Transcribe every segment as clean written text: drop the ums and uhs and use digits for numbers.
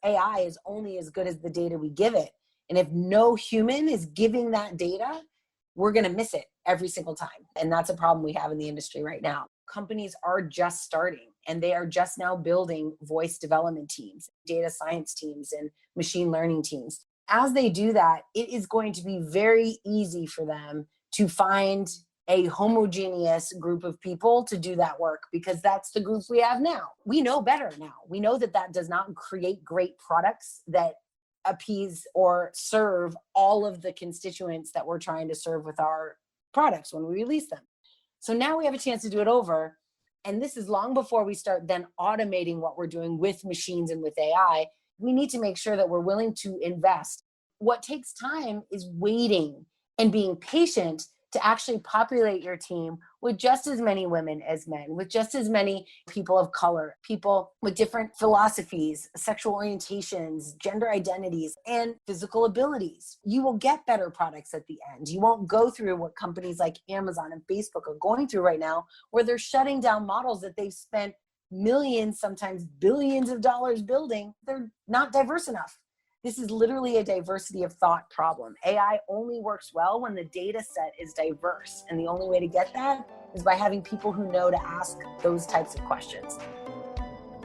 AI is only as good as the data we give it. And if no human is giving that data, we're going to miss it every single time. And that's a problem we have in the industry right now. Companies are just starting, and they are just now building voice development teams, data science teams, and machine learning teams. As they do that, it is going to be very easy for them to find a homogeneous group of people to do that work, because that's the group we have now. We know better now. We know that that does not create great products that appease or serve all of the constituents that we're trying to serve with our products when we release them. So now we have a chance to do it over. And this is long before we start then automating what we're doing with machines and with AI. We need to make sure that we're willing to invest. What takes time is waiting and being patient to actually populate your team with just as many women as men, with just as many people of color, people with different philosophies, sexual orientations, gender identities, and physical abilities. You will get better products at the end. You won't go through what companies like Amazon and Facebook are going through right now, where they're shutting down models that they've spent millions, sometimes billions of dollars building. They're not diverse enough. This is literally a diversity of thought problem. AI only works well when the data set is diverse. And the only way to get that is by having people who know to ask those types of questions.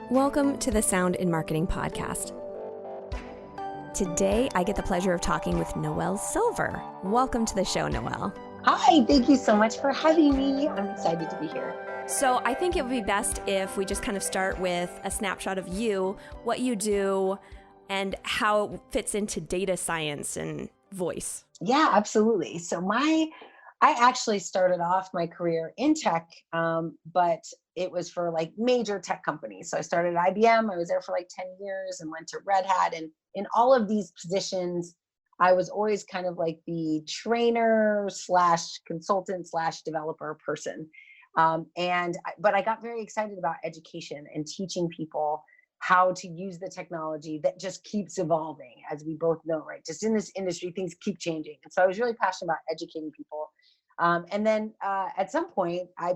Welcome to the Sound in Marketing podcast. Today, I get the pleasure of talking with Noelle Silver. Welcome to the show, Noelle. Hi, thank you so much for having me. I'm excited to be here. So I think it would be best if we just kind of start with a snapshot of you, what you do, and how it fits into data science and voice. Yeah, absolutely. So I actually started off my career in tech, but it was for like major tech companies. So I started at IBM. I was there for like 10 years and went to Red Hat. And in all of these positions, I was always kind of like the trainer / consultant / developer person. But I got very excited about education and teaching people how to use the technology that just keeps evolving, as we both know, right? Just in this industry, things keep changing. And so I was really passionate about educating people. And then at some point, I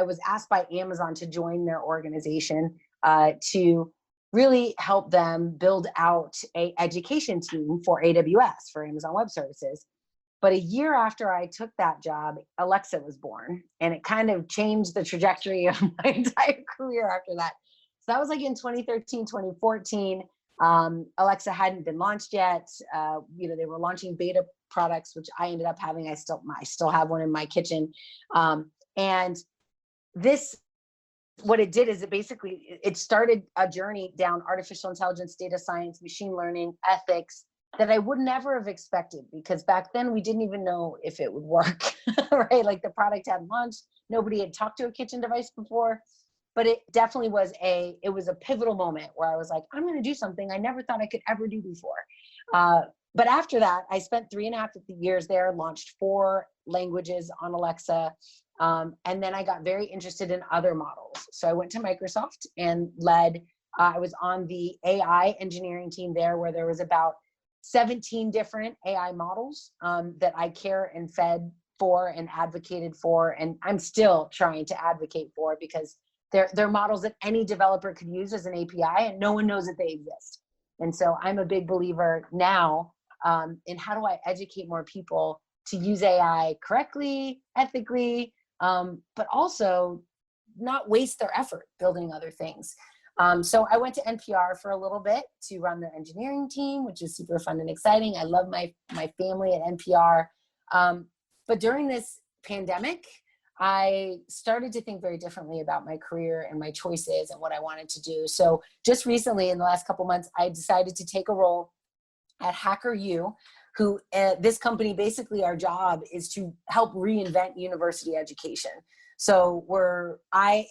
was asked by Amazon to join their organization to really help them build out an education team for AWS, for Amazon Web Services. But a year after I took that job, Alexa was born, and it kind of changed the trajectory of my entire career after that. So that was like in 2013, 2014. Alexa hadn't been launched yet. They were launching beta products, which I ended up having. I still have one in my kitchen. And this, what it did is it started a journey down artificial intelligence, data science, machine learning, ethics that I would never have expected, because back then we didn't even know if it would work, right? Like the product hadn't launched. Nobody had talked to a kitchen device before. But it definitely was a pivotal moment where I was like, I'm going to do something I never thought I could ever do before. But after that, I spent 3.5 years there, launched 4 languages on Alexa. And then I got very interested in other models. So I went to Microsoft and I was on the AI engineering team there, where there was about 17 different AI models that I care and fed for and advocated for. And I'm still trying to advocate for, because they're models that any developer could use as an API, and no one knows that they exist. And so I'm a big believer now in how do I educate more people to use AI correctly, ethically, but also not waste their effort building other things. So I went to NPR for a little bit to run their engineering team, which is super fun and exciting. I love my family at NPR. But during this pandemic, I started to think very differently about my career and my choices and what I wanted to do. So just recently, in the last couple months, I decided to take a role at HackerU, who this company, basically our job is to help reinvent university education. So I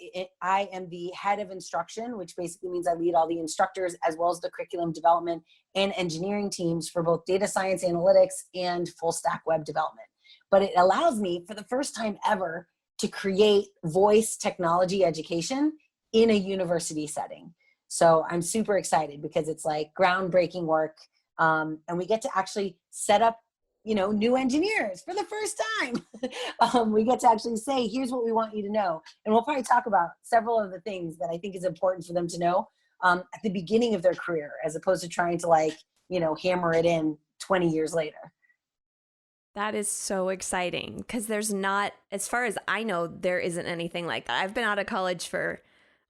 am the head of instruction, which basically means I lead all the instructors as well as the curriculum development and engineering teams for both data science analytics and full stack web development. But it allows me, for the first time ever, to create voice technology education in a university setting. So I'm super excited, because it's like groundbreaking work. And we get to actually set up, new engineers for the first time. We get to actually say, here's what we want you to know. And we'll probably talk about several of the things that I think is important for them to know. at the beginning of their career, as opposed to trying to like, hammer it in 20 years later. That is so exciting because there's not, as far as I know, there isn't anything like that. I've been out of college for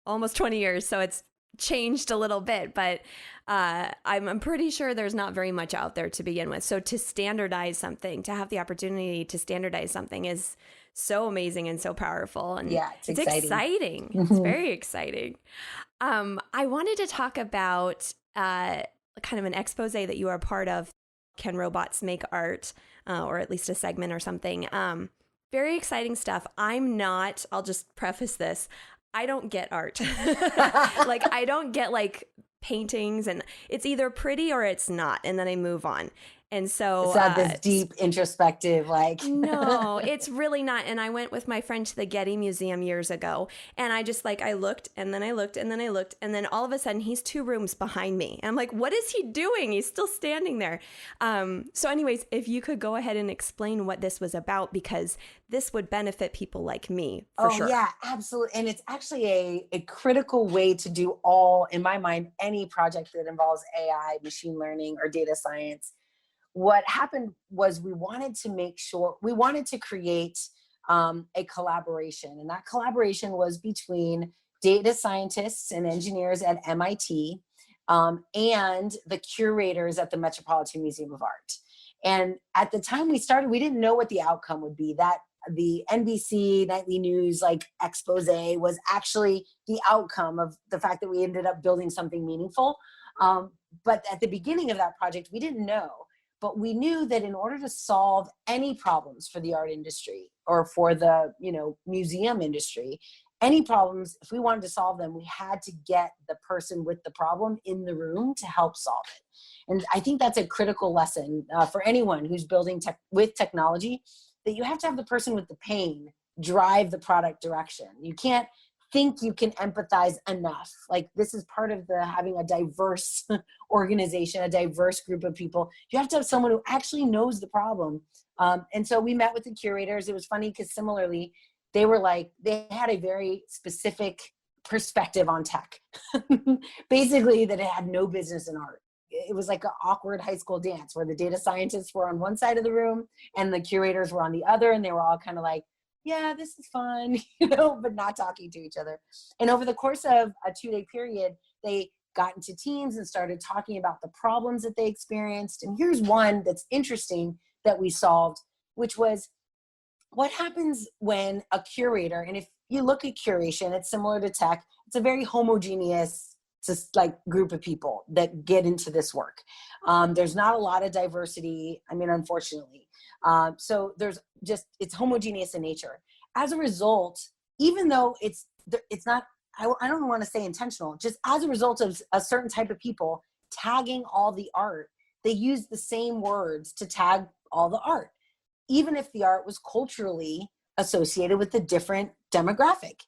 almost 20 years, so it's changed a little bit, but I'm pretty sure there's not very much out there to begin with. So to standardize something, to have the opportunity to standardize something is so amazing and so powerful. And yeah, it's exciting. It's very exciting. I wanted to talk about kind of an expose that you are a part of, Can Robots Make Art, or at least a segment or something. Very exciting stuff. I'll just preface this, I don't get art. Like, I don't get like paintings, and it's either pretty or it's not, and then I move on. And so it's not this deep introspective, like no, it's really not. And I went with my friend to the Getty Museum years ago, and I just I looked, and then I looked, and then I looked, and then all of a sudden he's 2 rooms behind me. And I'm like, what is he doing? He's still standing there. So anyways, if you could go ahead and explain what this was about, because this would benefit people like me for sure. Yeah, absolutely. And it's actually a critical way to do in my mind, any project that involves AI, machine learning, or data science. What happened was we wanted to create a collaboration, and that collaboration was between data scientists and engineers at MIT and the curators at the Metropolitan Museum of Art. And at the time we started, we didn't know what the outcome would be. That the NBC nightly news expose was actually the outcome of the fact that we ended up building something meaningful. But at the beginning of that project, we didn't know. But we knew that in order to solve any problems for the art industry or for the museum industry, any problems, if we wanted to solve them, we had to get the person with the problem in the room to help solve it. And I think that's a critical lesson for anyone who's building with technology, that you have to have the person with the pain drive the product direction. You can't think you can empathize enough. Like, this is part of having a diverse organization, a diverse group of people. You have to have someone who actually knows the problem. And so we met with the curators. It was funny because similarly, they had a very specific perspective on tech. Basically, that it had no business in art. It was like an awkward high school dance where the data scientists were on one side of the room and the curators were on the other, and they were all kind of like, yeah, this is fun, but not talking to each other. And over the course of a 2-day period, they got into teams and started talking about the problems that they experienced. And here's one that's interesting that we solved, which was what happens when a curator, and if you look at curation, it's similar to tech, it's a very homogeneous group of people that get into this work. There's not a lot of diversity, unfortunately. So it's homogeneous in nature. As a result, even though it's not, I don't want to say intentional, just as a result of a certain type of people tagging all the art, they use the same words to tag all the art, even if the art was culturally associated with a different demographic.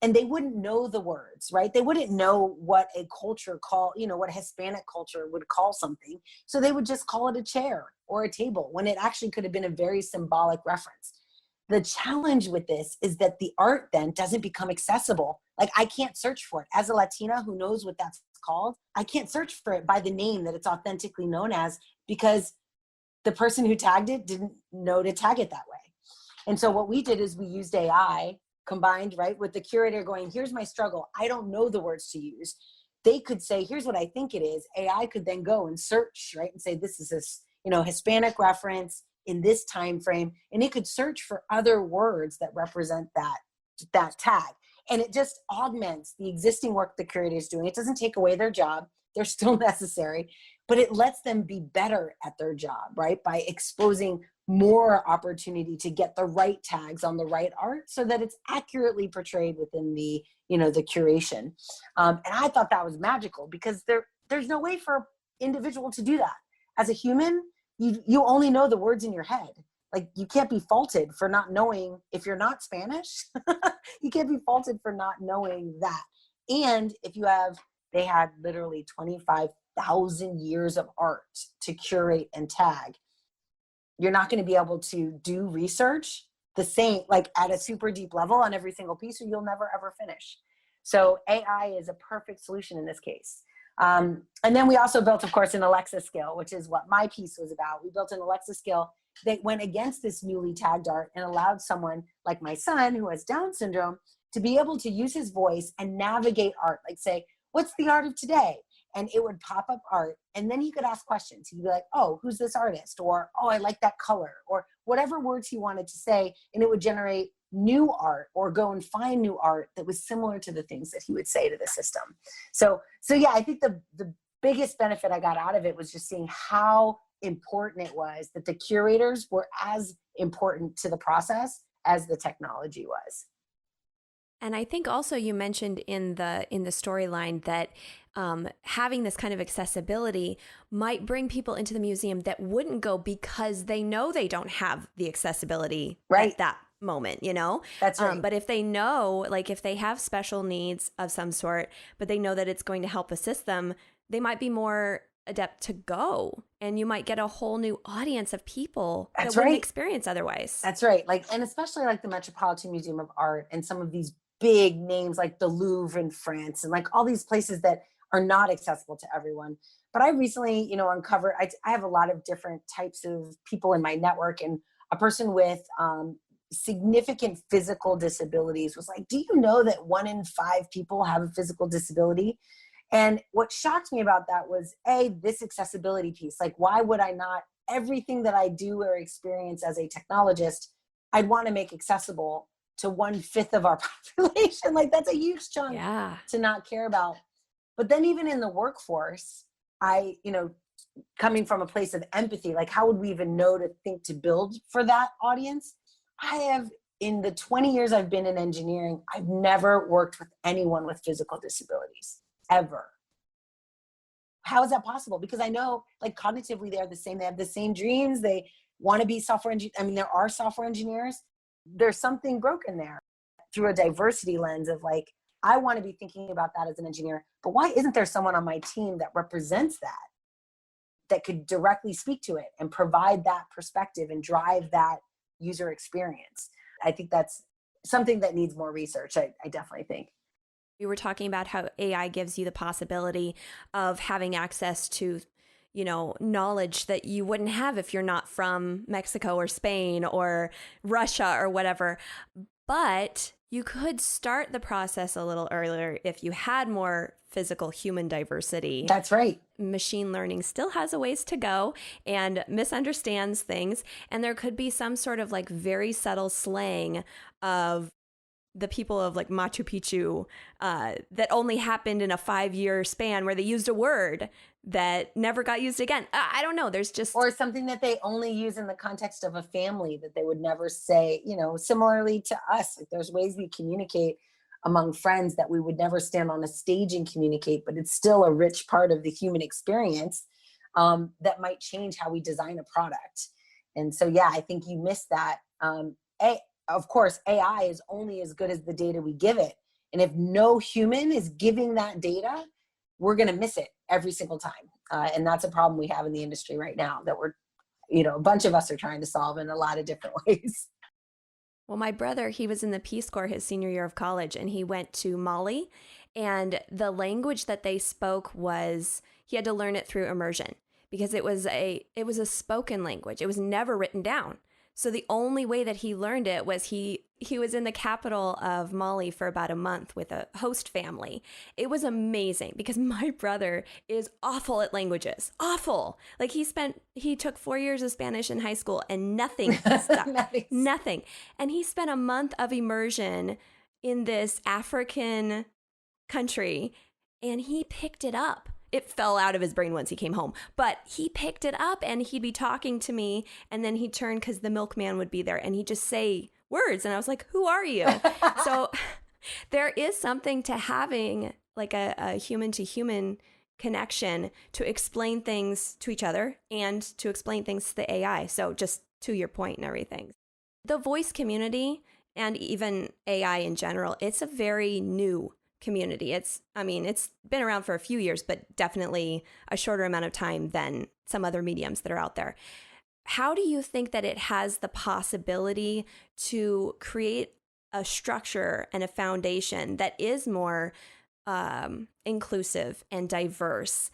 And they wouldn't know the words, right? They wouldn't know what a culture what a Hispanic culture would call something. So they would just call it a chair or a table when it actually could have been a very symbolic reference. The challenge with this is that the art then doesn't become accessible. Like, I can't search for it. As a Latina who knows what that's called, I can't search for it by the name that it's authentically known as, because the person who tagged it didn't know to tag it that way. And so what we did is we used AI combined, right, with the curator going, here's my struggle, I don't know the words to use. They could say, here's what I think it is. AI could then go and search, right, and say, this is this, Hispanic reference in this time frame, and it could search for other words that represent that tag. And it just augments the existing work the curator is doing. It doesn't take away their job. They're still necessary, but it lets them be better at their job, right, by exposing more opportunity to get the right tags on the right art so that it's accurately portrayed within the curation. And I thought that was magical, because there's no way for an individual to do that. As a human, you only know the words in your head. Like, you can't be faulted for not knowing, if you're not Spanish, you can't be faulted for not knowing that. And if they had literally 25,000 years of art to curate and tag, you're not going to be able to do research the same, like at a super deep level on every single piece, or you'll never ever finish. So AI is a perfect solution in this case. And then we also built, of course, an Alexa skill, which is what my piece was about. We built an Alexa skill that went against this newly tagged art and allowed someone like my son who has Down syndrome to be able to use his voice and navigate art. Like say, what's the art of today? And it would pop up art. And then he could ask questions. He'd be like, oh, who's this artist? Or, oh, I like that color, or whatever words he wanted to say. And it would generate new art or go and find new art that was similar to the things that he would say to the system. So yeah, I think the biggest benefit I got out of it was just seeing how important it was that the curators were as important to the process as the technology was. And I think also you mentioned in the storyline that having this kind of accessibility might bring people into the museum that wouldn't go because they know they don't have the accessibility right at that moment, you know? That's right. But if they know, like if they have special needs of some sort, but they know that it's going to help assist them, they might be more adept to go, and you might get a whole new audience of people That's that wouldn't right. experience otherwise. That's right. Like, and especially like the Metropolitan Museum of Art and some of these big names like the Louvre in France and like all these places that are not accessible to everyone. But I recently, you know, uncovered, I have a lot of different types of people in my network, and a person with significant physical disabilities was like, do you know that 1 in 5 people have a physical disability? And what shocked me about that was this accessibility piece. Like, why would I not, everything that I do or experience as a technologist, I'd want to make accessible to 1/5 of our population. Like, that's a huge chunk to not care about. But then even in the workforce, I, you know, coming from a place of empathy, like how would we even know to think to build for that audience? I have, in the 20 years I've been in engineering, I've never worked with anyone with physical disabilities, ever. How is that possible? Because I know, like, cognitively, they're the same. They have the same dreams. They want to be software engineers. I mean, there are software engineers. There's something broken there through a diversity lens of like, I want to be thinking about that as an engineer, but why isn't there someone on my team that represents that could directly speak to it and provide that perspective and drive that user experience? I think that's something that needs more research. I definitely think. We were talking about how AI gives you the possibility of having access to, you know, knowledge that you wouldn't have if you're not from Mexico or Spain or Russia or whatever. But you could start the process a little earlier if you had more physical human diversity. That's right. Machine learning still has a ways to go and misunderstands things. And there could be some sort of like very subtle slang of the people of like Machu Picchu that only happened in a 5-year span where they used a word that never got used again. I don't know. There's just... Or something that they only use in the context of a family that they would never say, you know, similarly to us. Like, there's ways we communicate among friends that we would never stand on a stage and communicate, but it's still a rich part of the human experience that might change how we design a product. And so, yeah, I think you missed that. Of course, AI is only as good as the data we give it. And if no human is giving that data, we're going to miss it every single time. And that's a problem we have in the industry right now that we're, you know, a bunch of us are trying to solve in a lot of different ways. Well, my brother, he was in the Peace Corps his senior year of college, and he went to Mali, and the language that they spoke was, he had to learn it through immersion because it was a spoken language. It was never written down. So the only way that he learned it was he was in the capital of Mali for about a month with a host family. It was amazing because my brother is awful at languages. Awful. Like he took 4 years of Spanish in high school and nothing stuck. Nothing. And he spent a month of immersion in this African country and he picked it up. It fell out of his brain once he came home, but he picked it up and he'd be talking to me and then he'd turn because the milkman would be there and he'd just say words. And I was like, who are you? So there is something to having like a human to human connection to explain things to each other and to explain things to the AI. So just to your point and everything, the voice community and even AI in general, it's a very new community. It's been around for a few years, but definitely a shorter amount of time than some other mediums that are out there. How do you think that it has the possibility to create a structure and a foundation that is more inclusive and diverse,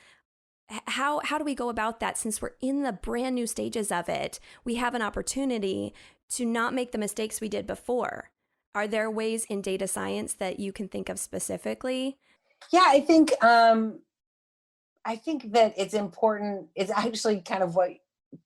how do we go about that? Since we're in the brand new stages of it, we have an opportunity to not make the mistakes we did before. Are there ways in data science that you can think of specifically? Yeah, I think that it's important. It's actually kind of what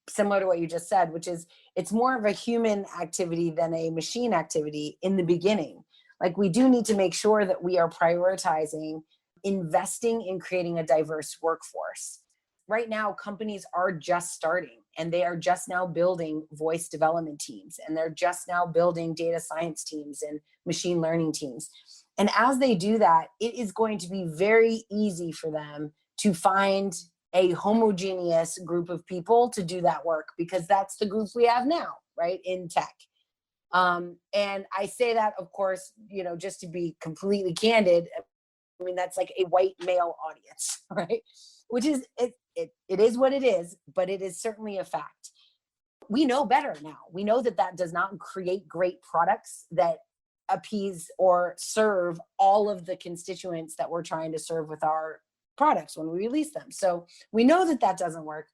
similar to what you just said, which is it's more of a human activity than a machine activity in the beginning. Like we do need to make sure that we are prioritizing investing in creating a diverse workforce. Right now, companies are just starting and they are just now building voice development teams and they're just now building data science teams and machine learning teams. And as they do that, it is going to be very easy for them to find a homogeneous group of people to do that work because that's the group we have now, right, in tech. And I say that, of course, just to be completely candid, I mean, that's like a white male audience, right? Which is, it is what it is, but it is certainly a fact. We know better now. We know that that does not create great products that appease or serve all of the constituents that we're trying to serve with our products when we release them. So we know that that doesn't work.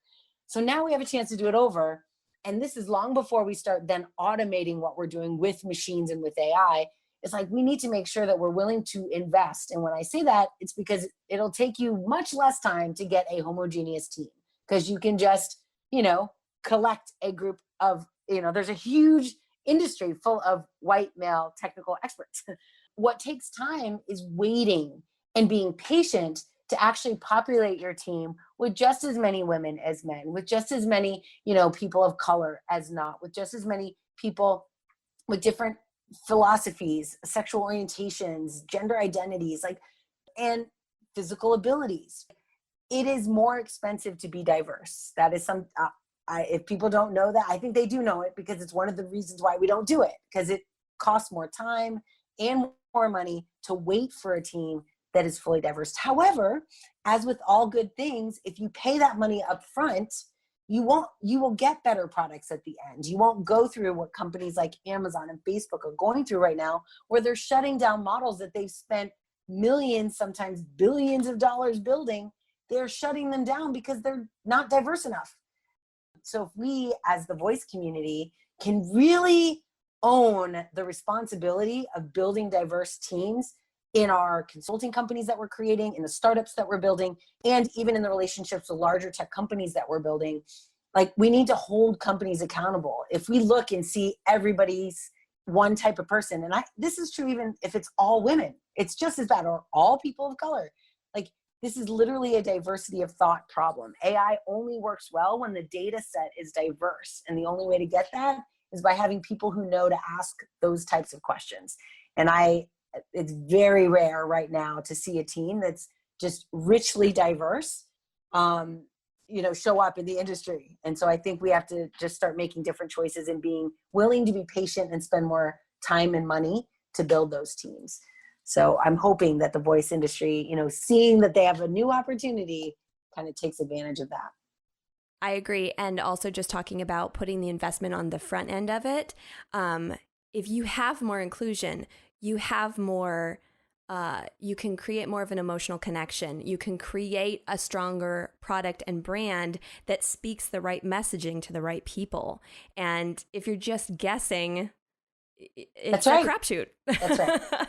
So now we have a chance to do it over. And this is long before we start then automating what we're doing with machines and with AI. It's like we need to make sure that we're willing to invest. And when I say that, it's because it'll take you much less time to get a homogeneous team because you can just, collect a group of, there's a huge industry full of white male technical experts. What takes time is waiting and being patient to actually populate your team with just as many women as men, with just as many, people of color as not, with just as many people with different philosophies, sexual orientations, gender identities, and physical abilities. It is more expensive to be diverse. That is if people don't know that, I think they do know it because it's one of the reasons why we don't do it, because it costs more time and more money to wait for a team that is fully diverse. However, as with all good things, if you pay that money up front, you will get better products at the end. You won't go through what companies like Amazon and Facebook are going through right now, where they're shutting down models that they've spent millions, sometimes billions of dollars building. They're shutting them down because they're not diverse enough. So if we, as the voice community, can really own the responsibility of building diverse teams in our consulting companies that we're creating, in the startups that we're building, and even in the relationships with larger tech companies that we're building, we need to hold companies accountable. If we look and see everybody's one type of person, and this is true even if it's all women, it's just as bad, or all people of color. This is literally a diversity of thought problem. AI only works well when the data set is diverse. And the only way to get that is by having people who know to ask those types of questions. And it's very rare right now to see a team that's just richly diverse, show up in the industry. And so I think we have to just start making different choices and being willing to be patient and spend more time and money to build those teams. So I'm hoping that the voice industry, seeing that they have a new opportunity, kind of takes advantage of that. I agree. And also just talking about putting the investment on the front end of it. If you have more inclusion, you have more, you can create more of an emotional connection. You can create a stronger product and brand that speaks the right messaging to the right people. And if you're just guessing, it's right. a crapshoot. That's right.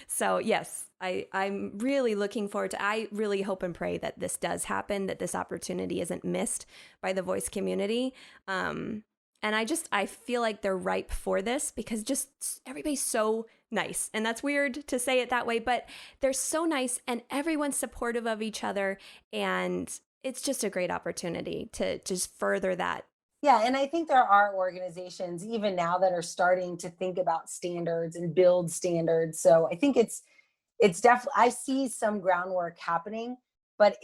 So yes, I'm really looking forward to, I really hope and pray that this does happen, that this opportunity isn't missed by the voice community. And I feel like they're ripe for this because just everybody's so nice. And that's weird to say it that way, but they're so nice and everyone's supportive of each other. And it's just a great opportunity to just further that. Yeah, and I think there are organizations even now that are starting to think about standards and build standards. So I think it's definitely, I see some groundwork happening, but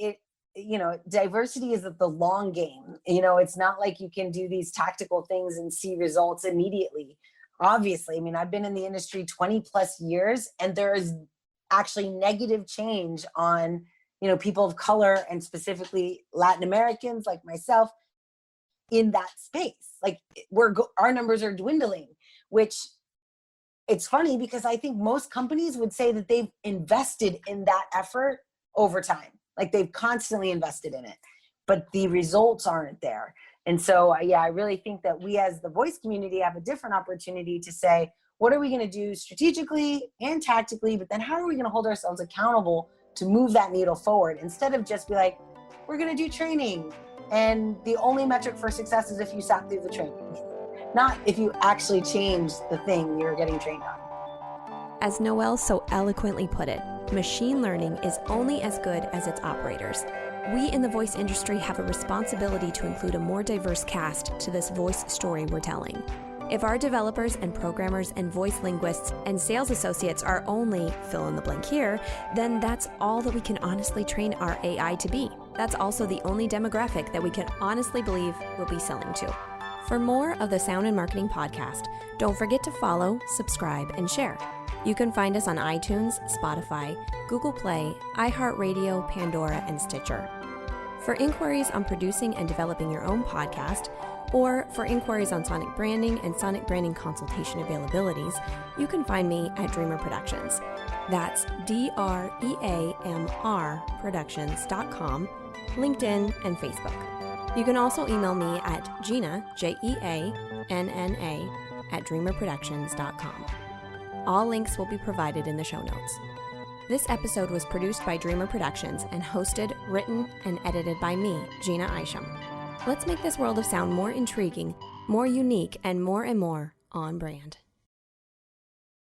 diversity is the long game. It's not like you can do these tactical things and see results immediately. Obviously, I mean, I've been in the industry 20 plus years, and there is actually negative change on, people of color and specifically Latin Americans like myself in that space. Our numbers are dwindling, which it's funny because I think most companies would say that they've invested in that effort over time. Like they've constantly invested in it, but the results aren't there. And so, yeah, I really think that we as the voice community have a different opportunity to say, what are we going to do strategically and tactically, but then how are we going to hold ourselves accountable to move that needle forward instead of just be like, we're going to do training. And the only metric for success is if you sat through the training, not if you actually changed the thing you're getting trained on. As Noelle so eloquently put it, machine learning is only as good as its operators. We in the voice industry have a responsibility to include a more diverse cast to this voice story we're telling. If our developers and programmers and voice linguists and sales associates are only fill in the blank here, then that's all that we can honestly train our AI to be. That's also the only demographic that we can honestly believe we'll be selling to. For more of the Sound and Marketing Podcast, don't forget to follow, subscribe, and share. You can find us on iTunes, Spotify, Google Play, iHeartRadio, Pandora, and Stitcher. For inquiries on producing and developing your own podcast, or for inquiries on sonic branding and sonic branding consultation availabilities, you can find me at Dreamr Productions. That's DREAMR Productions.com, LinkedIn, and Facebook. You can also email me at Jeanna, Jeanna, at dreamrproductions.com. All links will be provided in the show notes. This episode was produced by Dreamr Productions and hosted, written, and edited by me, Jeanna Isham. Let's make this world of sound more intriguing, more unique, and more on brand.